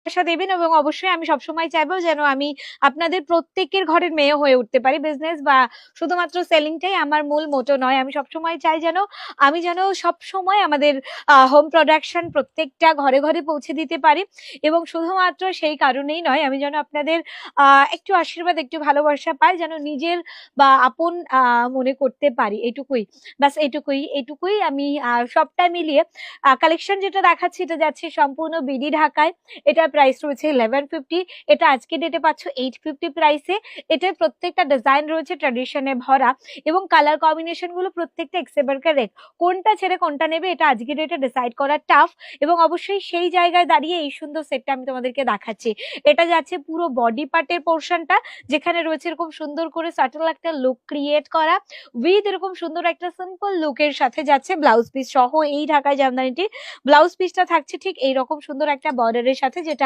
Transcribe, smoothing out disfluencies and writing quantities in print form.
ভালোবাসা দেবেন এবং অবশ্যই আমি সবসময় চাইবো যেন আমি আপনাদের প্রত্যেকের ঘরের মেয়ে হয়ে উঠতে পারি। বিজনেস বা শুধুমাত্র সেলিংটাই আমার মূল মোটো নয়। আমি সবসময় চাই যেন আমি যেন সবসময় আমাদের হোম প্রোডাকশন প্রত্যেকটা ঘরে ঘরে পৌঁছে দিতে পারি এবং শুধুমাত্র সেই কারণেই নয়, আমি যেন আপনাদের একটু আশীর্বাদ, একটু ভালোবাসা পাই, যেন নিজের বা আপন মনে করতে পারি। এটুকুই, ব্যাস এটুকুই, এটুকুই আমি সবটা মিলিয়ে কালেকশন যেটা দেখাচ্ছি এটা যাচ্ছে সম্পূর্ণ বিডি ঢাকায়। এটার প্রাইস রয়েছে 1150। এটা আজকে ডেটে পাচ্ছ 850 প্রাইসে। এটার প্রত্যেকটা ডিজাইন রয়েছে ট্র্যাডিশনে ভরা এবং কালার কম্বিনেশন গুলো প্রত্যেকটা এক্সেবার কারেক্ট। কোনটা ছেড়ে কোনটা নেবে এটা আজকে ডেটে ডিসাইড করা টাফ এবং অবশ্যই সেই জায়গায় দাঁড়িয়ে এই সুন্দর সেটটা আমি তোমাদেরকে দেখাচ্ছি। এটা যাচ্ছে পুরো বডি পার্টের পোর্শনটা, যেখানে রয়েছে এরকম সুন্দর করে সাটল একটা লুক ক্রিয়েট করা উইথ এরকম সুন্দর একটা সিম্পল লুকের সাথে যাচ্ছে ব্লাউজ পিস সহ। এই ঢাকায় জামদানিটি ব্লাউজ পিসটা থাকছে ঠিক এইরকম সুন্দর একটা বর্ডারের সাথে, যেটা